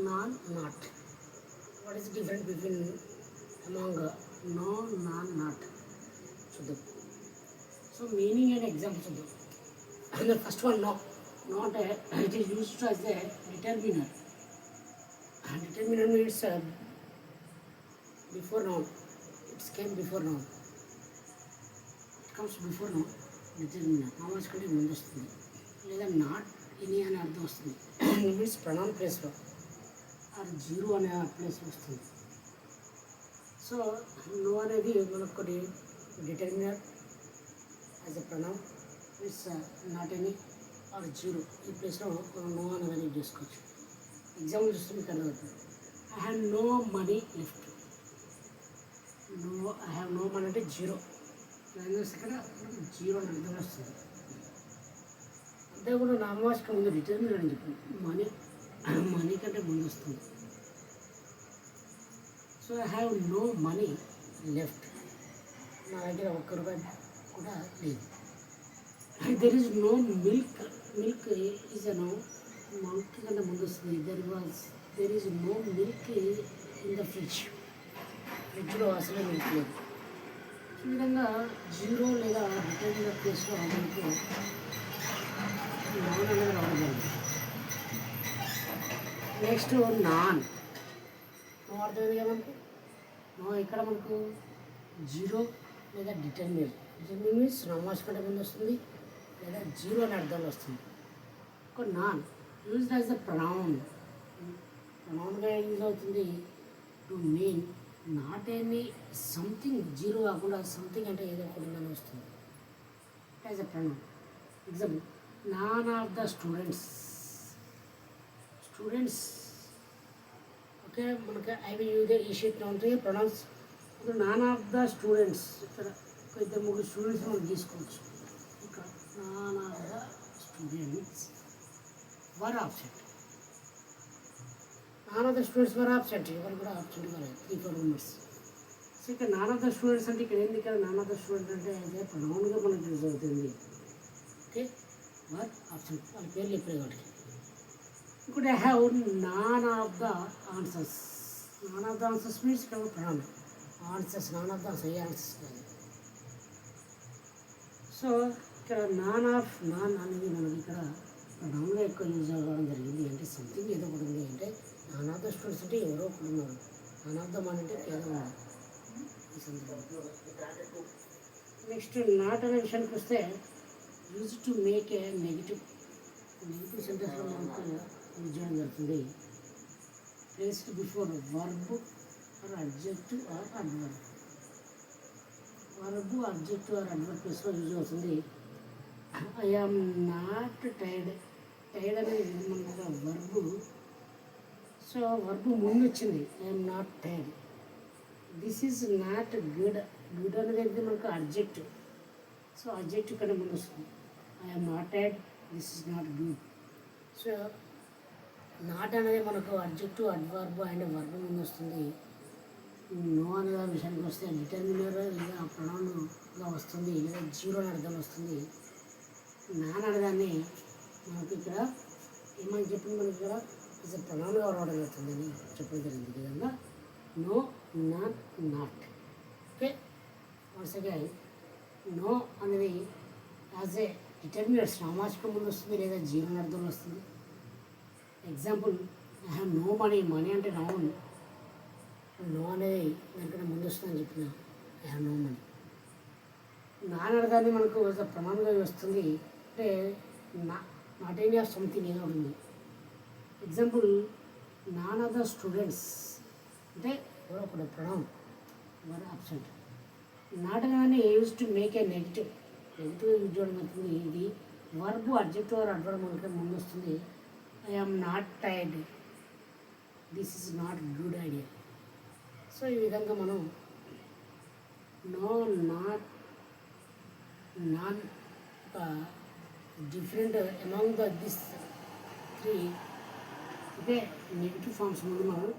Non not. What is different between among no none not చూద్దాం. So meaning and example చూద్దాం. And the first one, no, not it is used as a determiner. And determiner means before noun. It came before noun. It comes before noun. Determiner. నామస్ కంటే ముందు వస్తుంది, లేదా not any అనే అర్థం వస్తుంది. Means pronoun ప్లేస్లో ఆర్ జీరో అనే ప్లేస్లో వస్తుంది. సో నో అనేది మనకు కొన్ని determiner as a pronoun means not any or zero. ఈ ప్లేస్లో మనం నో అనేది యూజ్ చేసుకోవచ్చు. ఎగ్జాంపుల్ చూస్తే మీకు అర్థమవుతుంది. I have no money left. I have no money అంటే జీరో. ఇక్కడ జీరో అని అర్థం వస్తుంది. అంతే కూడా నామవాచకం ముందు డిటర్మినర్ అని చెప్పి మనీ కంటే ముందు వస్తుంది. So I have no money left. నా దగ్గర ₹1 కూడా లేదు. There is no milk. Milk is a no. Milk కంటే ముందు వస్తుంది. There is no milk in the fridge. ఫ్రిడ్జ్లో అసలే మిల్క్ లేదు. ఈ విధంగా జీరో లేదా డిటర్మినర్ ప్లేస్లో మనకు నాన్ అనేది రావడం. Next non. నో అర్థమైంది కదా మనకు. నో ఇక్కడ మనకు జీరో లేదా డిటర్మినర్. డిటర్మినర్ మీన్స్ నామవాచకం కంటే ముందు వస్తుంది, లేదా జీరో అని అర్థంలో వస్తుంది. ఒక none used as the pronoun. ప్రొనౌన్గా యూజ్ అవుతుంది to mean not any something. Zero కాకుండా సంథింగ్ అంటే ఏదో ఒకటి ఉందని వస్తుంది as a pronoun. Example, none of the students. Okay, మనకి అవి ఈ షీట్లో ఉంటాయి ప్రొనౌన్స్. ఇప్పుడు నాన్ ఆఫ్ ద స్టూడెంట్స్, ఇక్కడ ఒక 2-3 స్టూడెంట్స్ మనం తీసుకోవచ్చు. ఇక్కడ non of the students were absent. Non of the students were absent. ఎవరు కూడా ఆబ్సెంట్ కాలేదు, 3-4 మెంబర్స్. సో ఇక్కడ నాన్ ఆఫ్ ద స్టూడెంట్స్ అంటే ఇక్కడ ఏంది, ఇక్కడ నాన్ ఆఫ్ ద స్టూడెంట్ అంటే అదే ప్రొనౌన్గా మనకు యూజ్ అవుతుంది. ఓకే, వర్ ఆబ్సెంట్, వాళ్ళ పేర్లు చెప్పలేదు వాటికి. ఇంకోటి I have none of the answers. None of the answers means ఇక్కడ pronoun. Answers none of the answer, ఏ ఆన్సర్స్ కాదు. సో ఇక్కడ నాన్ అనేది మనకి ఇక్కడ ప్రొనౌన్గా ఎక్కువ యూజ్ అవ్వడం జరిగింది. అంటే సంథింగ్ ఏదో ఒకటి ఉంది. అంటే నాన్ ఆఫ్ ద స్టూడెంట్స్ అంటే ఎవరో ఒకటి ఉన్నారు. నాన్ ఆఫ్ ద మన్ అంటే ఏదో ఉన్నారు ఈ సందర్భంలో. నెక్స్ట్ నాట్ అనే విషయానికి వస్తే use to make a negative సెంటెన్స్లో మనకు యూజ్ చేయడం జరుగుతుంది. Placed before verb or adjective or adverb. Verb, adjective or adverb ప్లేస్లో యూజ్ అవుతుంది. I am not tired. Tired అనేది మనకు వర్బు. సో వర్బు ముందు వచ్చింది, I am not tired. This is not good. Good అనేది మనకు అడ్జెక్టివ్. సో అడ్జెక్టివ్ కంటే ముందు వస్తుంది. I am not tired, this is not good. So not అనేది మనకు అడ్జెక్టివ్, అడ్వర్బ్ అండ్ వర్బ్ ముందు వస్తుంది. నో అనే విషయానికి వస్తే డిటర్మినర్ లేదా ప్రొనౌన్గా వస్తుంది, లేదా జీరో అని అర్థం వస్తుంది. నాన్ అనేదాన్ని మనకి ఇక్కడ ఏమని చెప్పింది, మనకి ఇక్కడ ఇస్ ఎ ప్రొనౌన్గా రావడం జరుగుతుందని చెప్పడం జరిగింది. ఈ విధంగా no, none, not. Okay, once again no అనేది యాజ్ ఏ డిటర్మినర్ నామవాచకం ముందు వస్తుంది, లేదా జీరో అని అర్థంలో వస్తుంది. Example, I have no money. Money అంటే నౌన్. నో అనేది దానికన్నా ముందు వస్తుందని చెప్పిన I have no money. None అనేదాన్ని మనకు ప్రమాణంగా వస్తుంది. అంటే నాట్ ఎనీ ఆఫ్ సంథింగ్ ఏదో ఉంది. Example, none of the students అంటే ఎవరో ఒకటి ప్రొనౌన్, వర్ ఆబ్సెంట్. నాట్ అనేదాన్ని use to make a negative use చేయడం అవుతుంది. ఇది వర్బ్, అడ్జెక్టివ్ ఆర్ అడ్వర్బ్ మనకి ముందు వస్తుంది. I am not tired, this is not good idea. So ఈ విధంగా మనం no, not, none different among this 3 ఇదే నెగిటివ్ ఫార్మ్స్ ముందు మనం